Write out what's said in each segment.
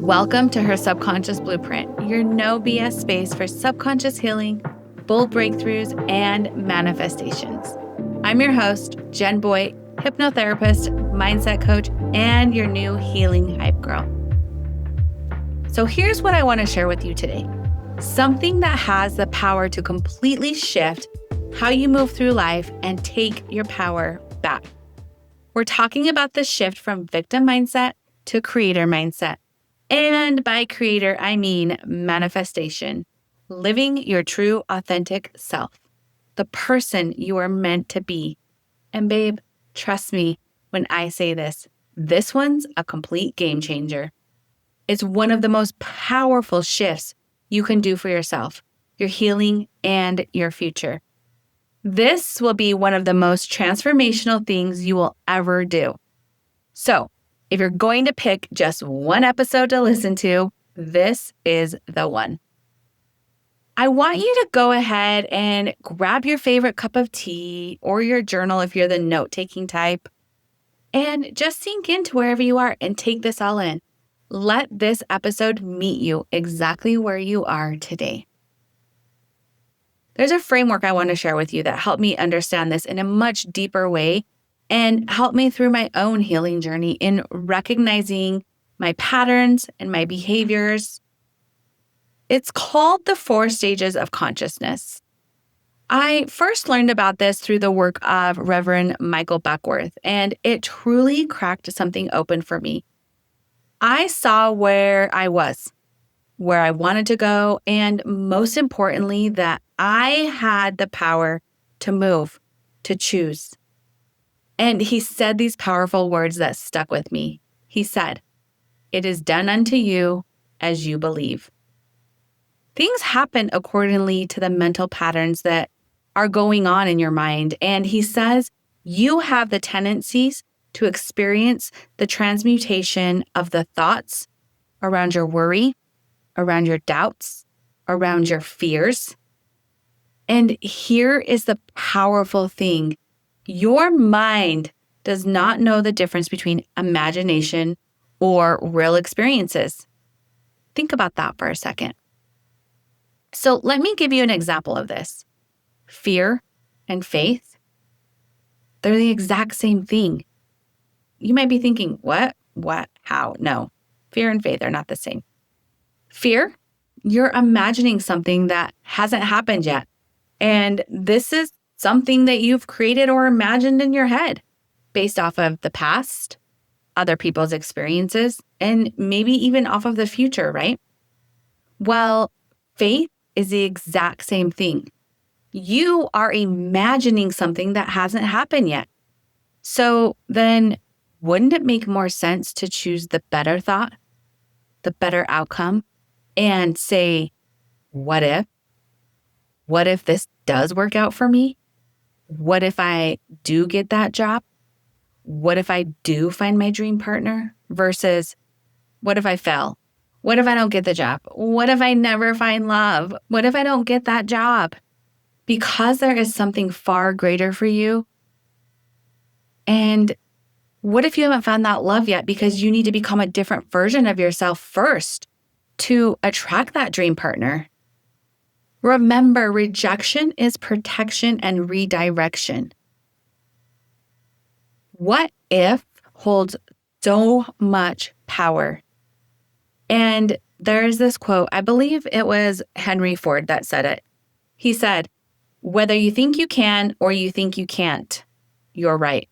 Welcome to Her Subconscious Blueprint, your no BS space for subconscious healing, bold breakthroughs, and manifestations. I'm your host, Jen Boyd, hypnotherapist, mindset coach, and your new healing hype girl. So here's what I want to share with you today. Something that has the power to completely shift how you move through life and take your power back. We're talking about the shift from victim mindset to creator mindset. And by creator, I mean manifestation, living your true, authentic self, the person you are meant to be. And babe, trust me when I say this one's a complete game changer. It's one of the most powerful shifts you can do for yourself, your healing, and your future. This will be one of the most transformational things you will ever do. So, if you're going to pick just one episode to listen to, this is the one. I want you to go ahead and grab your favorite cup of tea or your journal if you're the note-taking type, and just sink into wherever you are and take this all in. Let this episode meet you exactly where you are today. There's a framework I want to share with you that helped me understand this in a much deeper way and helped me through my own healing journey in recognizing my patterns and my behaviors. It's called the 4 stages of consciousness. I first learned about this through the work of Reverend Michael Beckwith, and it truly cracked something open for me. I saw where I was, where I wanted to go, and most importantly, that I had the power to move, to choose. And he said these powerful words that stuck with me. He said, "It is done unto you as you believe." Things happen accordingly to the mental patterns that are going on in your mind. And he says, you have the tendencies to experience the transmutation of the thoughts around your worry, around your doubts, around your fears. And here is the powerful thing. Your mind does not know the difference between imagination or real experiences. Think about that for a second. So let me give you an example of this. Fear and faith, they're the exact same thing. You might be thinking, what, how? No, fear and faith are not the same. Fear, you're imagining something that hasn't happened yet. And this is something that you've created or imagined in your head based off of the past, other people's experiences, and maybe even off of the future, right? Well, faith is the exact same thing. You are imagining something that hasn't happened yet. So then wouldn't it make more sense to choose the better thought, the better outcome, and say, what if? What if this does work out for me? What if I do get that job? What if I do find my dream partner? Versus, what if I fail? What if I don't get the job? What if I never find love? What if I don't get that job? Because there is something far greater for you. And what if you haven't found that love yet because you need to become a different version of yourself first to attract that dream partner? Remember, rejection is protection and redirection. What if holds so much power? And there's this quote, I believe it was Henry Ford that said it. He said, whether you think you can or you think you can't, you're right.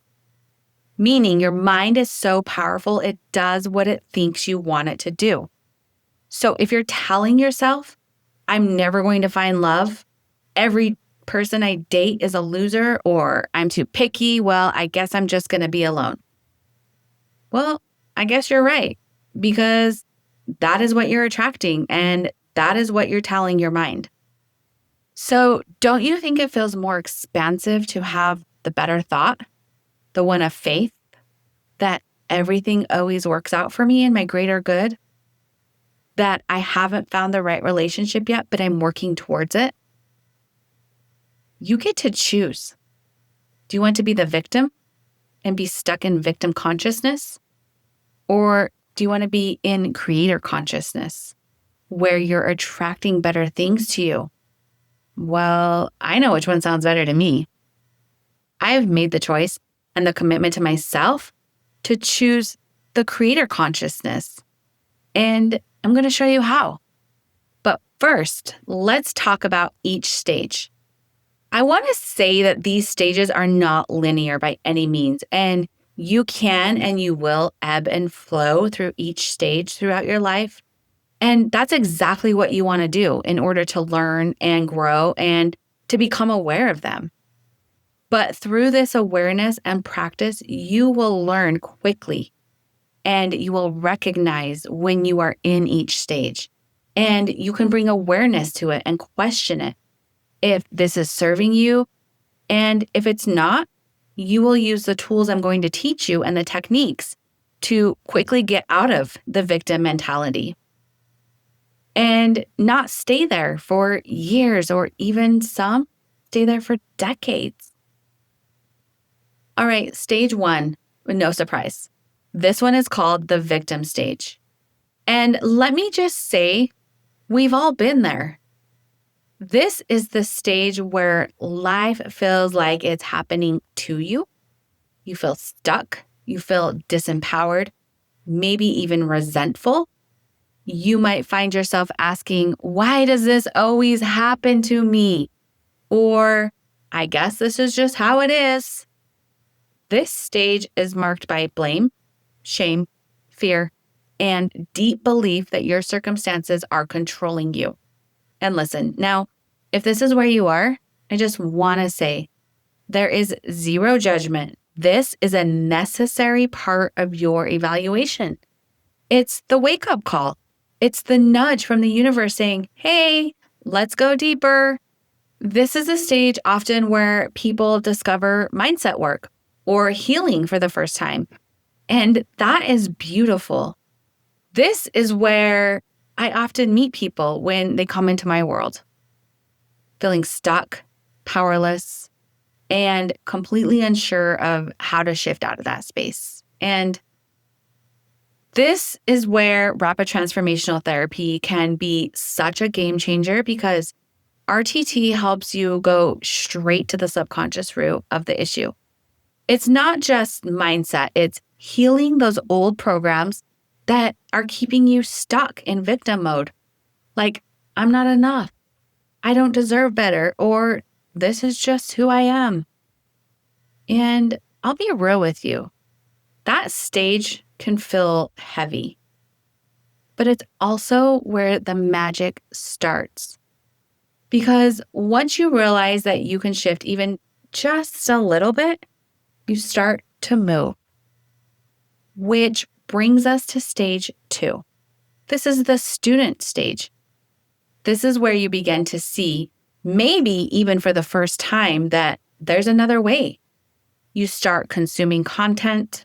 Meaning your mind is so powerful, it does what it thinks you want it to do. So if you're telling yourself, I'm never going to find love, every person I date is a loser, or I'm too picky, well, I guess I'm just going to be alone. Well, I guess you're right, because that is what you're attracting, and that is what you're telling your mind. So don't you think it feels more expansive to have the better thought, the one of faith, that everything always works out for me in my greater good? That I haven't found the right relationship yet, but I'm working towards it? You get to choose. Do you want to be the victim and be stuck in victim consciousness? Or Do you want to be in creator consciousness, where you're attracting better things to you? Well, I know which one sounds better to me. I have made the choice and the commitment to myself to choose the creator consciousness. And I'm going to show you how. But first, let's talk about each stage. I want to say that these stages are not linear by any means, and you can and you will ebb and flow through each stage throughout your life. And that's exactly what you want to do in order to learn and grow and to become aware of them. But through this awareness and practice, you will learn quickly and you will recognize when you are in each stage. And you can bring awareness to it and question it if this is serving you. And if it's not, you will use the tools I'm going to teach you and the techniques to quickly get out of the victim mentality and not stay there for years or even some stay there for decades. All right, stage 1, no surprise. This one is called the victim stage. And let me just say, we've all been there. This is the stage where life feels like it's happening to you. You feel stuck. You feel disempowered, maybe even resentful. You might find yourself asking, why does this always happen to me? Or, I guess this is just how it is. This stage is marked by blame, shame, fear, and deep belief that your circumstances are controlling you. And listen, now, if this is where you are, I just want to say there is zero judgment. This is a necessary part of your evaluation. It's the wake-up call. It's the nudge from the universe saying, hey, let's go deeper. This is a stage often where people discover mindset work or healing for the first time. And that is beautiful. This is where I often meet people when they come into my world, feeling stuck, powerless, and completely unsure of how to shift out of that space. And this is where rapid transformational therapy can be such a game changer because RTT helps you go straight to the subconscious root of the issue. It's not just mindset, it's healing those old programs that are keeping you stuck in victim mode. Like, I'm not enough. I don't deserve better, or this is just who I am. And I'll be real with you. That stage can feel heavy, but it's also where the magic starts. Because once you realize that you can shift even just a little bit, you start to move. Which brings us to stage 2. This is the student stage. This is where you begin to see, maybe even for the first time, that there's another way. You start consuming content.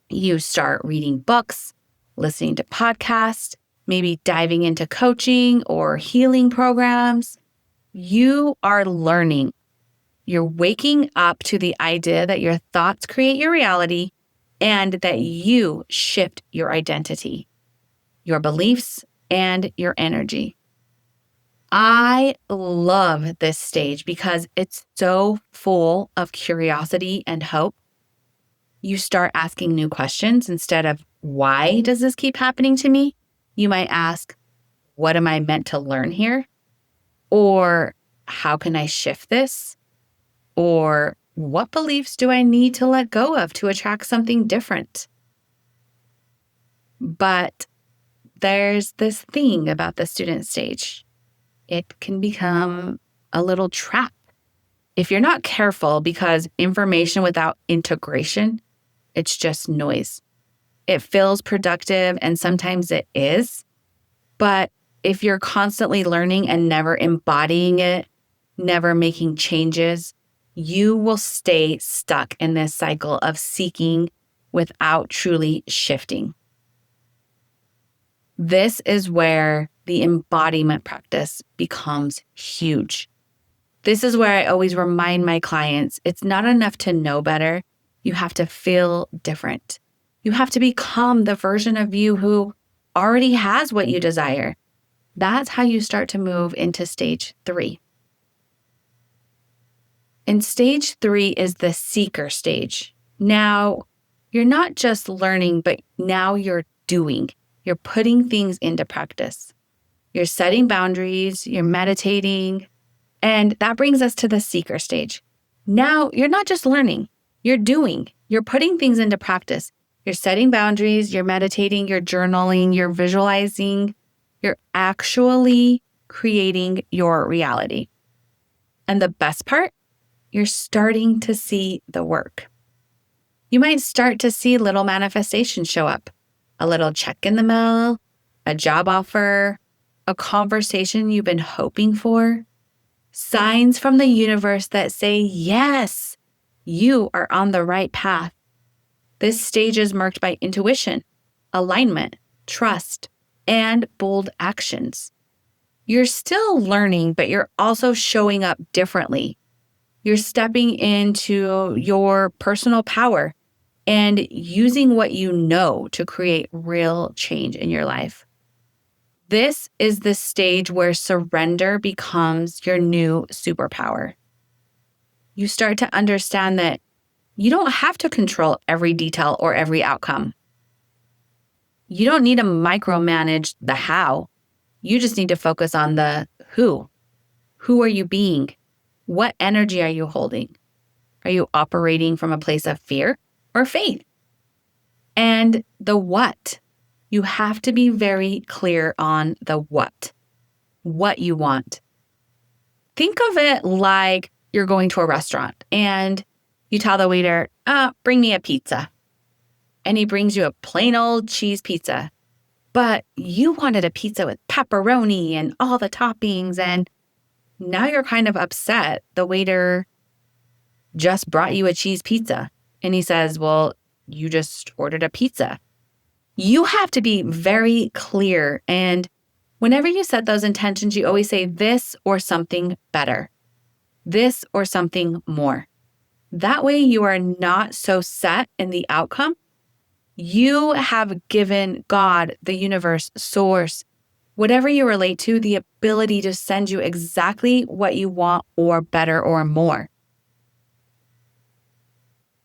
You start reading books, listening to podcasts, maybe diving into coaching or healing programs. You are learning. You're waking up to the idea that your thoughts create your reality and that you shift your identity, your beliefs, and your energy. I love this stage because it's so full of curiosity and hope. You start asking new questions instead of, why does this keep happening to me? You might ask, what am I meant to learn here? Or how can I shift this? Or what beliefs do I need to let go of to attract something different? But there's this thing about the student stage. It can become a little trap if you're not careful, because information without integration, it's just noise. It feels productive, and sometimes it is. But if you're constantly learning and never embodying it, never making changes, you will stay stuck in this cycle of seeking without truly shifting. This is where the embodiment practice becomes huge. This is where I always remind my clients, it's not enough to know better. You have to feel different. You have to become the version of you who already has what you desire. That's how you start to move into stage 3. And stage 3 is the seeker stage. Now, you're not just learning, but now you're doing. You're putting things into practice. You're setting boundaries, you're meditating, and that brings us to the seeker stage. Now, you're not just learning, you're doing. You're putting things into practice. You're setting boundaries, you're meditating, you're journaling, you're visualizing, you're actually creating your reality. And the best part, you're starting to see the work. You might start to see little manifestations show up, a little check in the mail, a job offer, a conversation you've been hoping for, signs from the universe that say, yes, you are on the right path. This stage is marked by intuition, alignment, trust, and bold actions. You're still learning, but you're also showing up differently. You're stepping into your personal power and using what you know to create real change in your life. This is the stage where surrender becomes your new superpower. You start to understand that you don't have to control every detail or every outcome. You don't need to micromanage the how. You just need to focus on the who. Who are you being? What energy are you holding? Are you operating from a place of fear or faith? And the what. You have to be very clear on the what you want. Think of it like you're going to a restaurant and you tell the waiter, bring me a pizza. And he brings you a plain old cheese pizza. But you wanted a pizza with pepperoni and all the toppings, and now you're kind of upset. The waiter just brought you a cheese pizza. And he says, well, you just ordered a pizza. You have to be very clear. And whenever you set those intentions, you always say this or something better, this or something more. That way you are not so set in the outcome. You have given God, the universe, source, whatever you relate to, the ability to send you exactly what you want or better or more.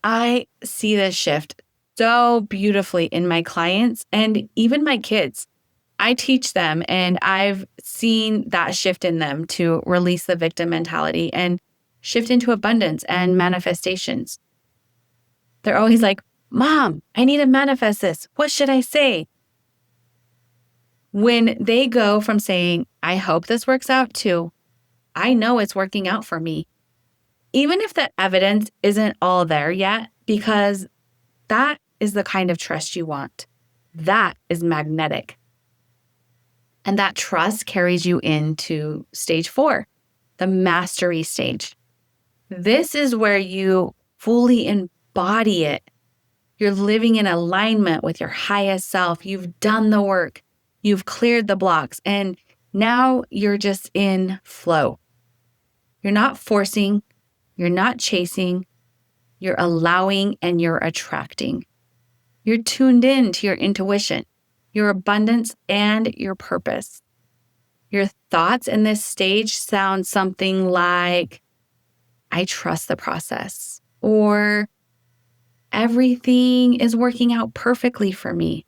I see this shift so beautifully in my clients and even my kids. I teach them and I've seen that shift in them to release the victim mentality and shift into abundance and manifestations. They're always like, Mom, I need to manifest this. What should I say? When they go from saying, I hope this works out to, I know it's working out for me. Even if the evidence isn't all there yet, because that is the kind of trust you want. That is magnetic. And that trust carries you into stage 4, the mastery stage. This is where you fully embody it. You're living in alignment with your highest self. You've done the work. You've cleared the blocks. And now you're just in flow. You're not forcing. You're not chasing. You're allowing and you're attracting. You're tuned in to your intuition, your abundance, and your purpose. Your thoughts in this stage sound something like, I trust the process, or everything is working out perfectly for me,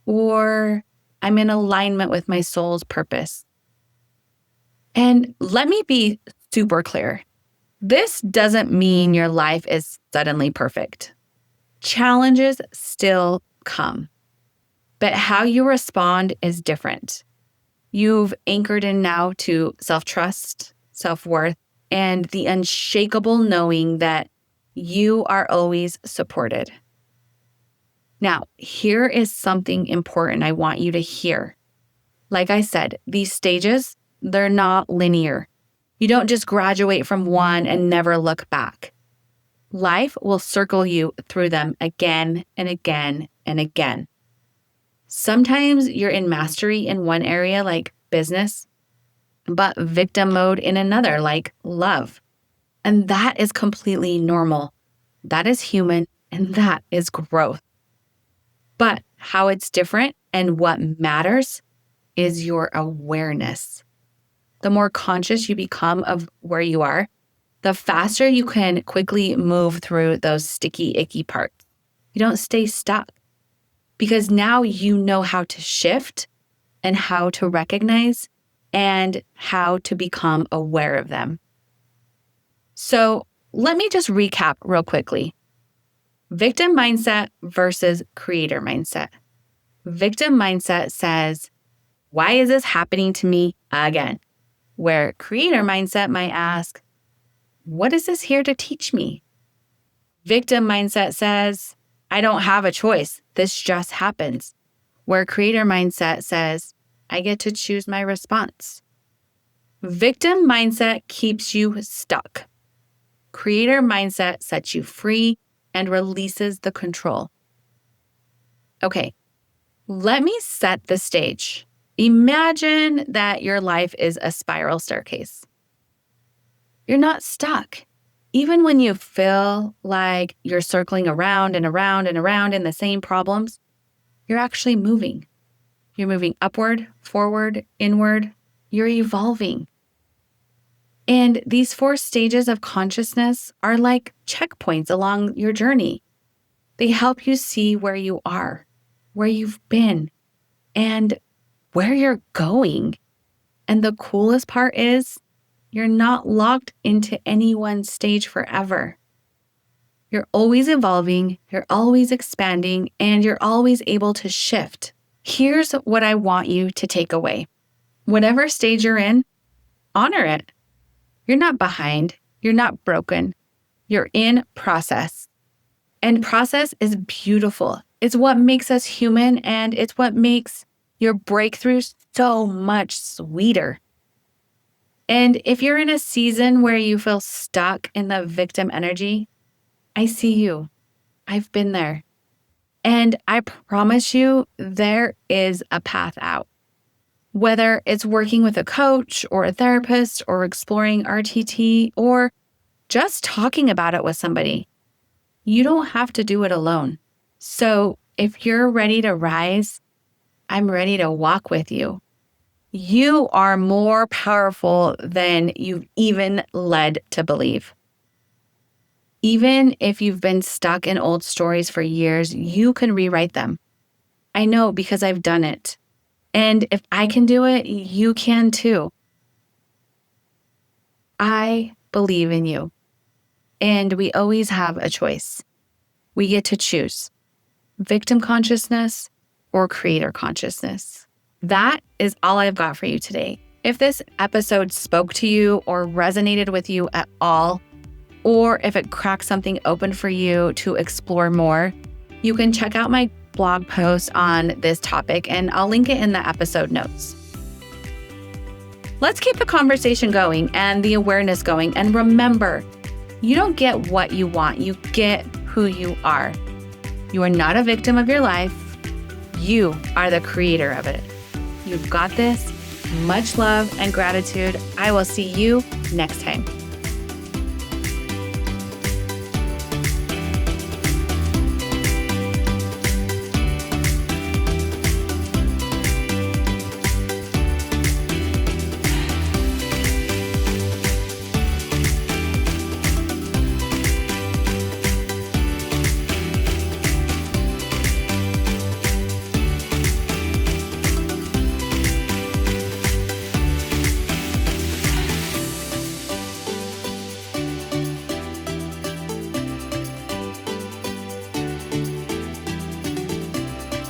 or I'm in alignment with my soul's purpose. And let me be super clear. This doesn't mean your life is suddenly perfect. Challenges still come, but how you respond is different. You've anchored in now to self-trust, self-worth, and the unshakable knowing that you are always supported. Now, here is something important I want you to hear. Like I said, these stages, they're not linear. You don't just graduate from one and never look back. Life will circle you through them again and again and again. Sometimes you're in mastery in one area, like business, but victim mode in another, like love. And that is completely normal. That is human, and that is growth. But how it's different and what matters is your awareness. The more conscious you become of where you are, the faster you can quickly move through those sticky, icky parts. You don't stay stuck because now you know how to shift and how to recognize and how to become aware of them. So let me just recap real quickly. Victim mindset versus creator mindset. Victim mindset says, why is this happening to me again? Where creator mindset might ask, what is this here to teach me? Victim mindset says, I don't have a choice. This just happens. Where creator mindset says, I get to choose my response. Victim mindset keeps you stuck. Creator mindset sets you free and releases the control. Okay, let me set the stage. Imagine that your life is a spiral staircase. You're not stuck. Even when you feel like you're circling around and around and around in the same problems, you're actually moving. You're moving upward, forward, inward. You're evolving. And these 4 stages of consciousness are like checkpoints along your journey. They help you see where you are, where you've been, and where you're going. And the coolest part is you're not locked into any one stage forever. You're always evolving, you're always expanding, and you're always able to shift. Here's what I want you to take away. Whatever stage you're in, honor it. You're not behind. You're not broken. You're in process. And process is beautiful. It's what makes us human, and it's what makes your breakthroughs so much sweeter. And if you're in a season where you feel stuck in the victim energy, I see you. I've been there. And I promise you, there is a path out. Whether it's working with a coach or a therapist or exploring RTT or just talking about it with somebody, you don't have to do it alone. So if you're ready to rise, I'm ready to walk with you. You are more powerful than you've even led to believe. Even if you've been stuck in old stories for years, you can rewrite them. I know because I've done it. And if I can do it, you can too. I believe in you. And we always have a choice. We get to choose victim consciousness or creator consciousness. That is all I've got for you today. If this episode spoke to you or resonated with you at all, or if it cracked something open for you to explore more, you can check out my blog post on this topic, and I'll link it in the episode notes. Let's keep the conversation going and the awareness going. And remember, you don't get what you want, you get who you are. You are not a victim of your life. You are the creator of it. You've got this. Much love and gratitude. I will see you next time.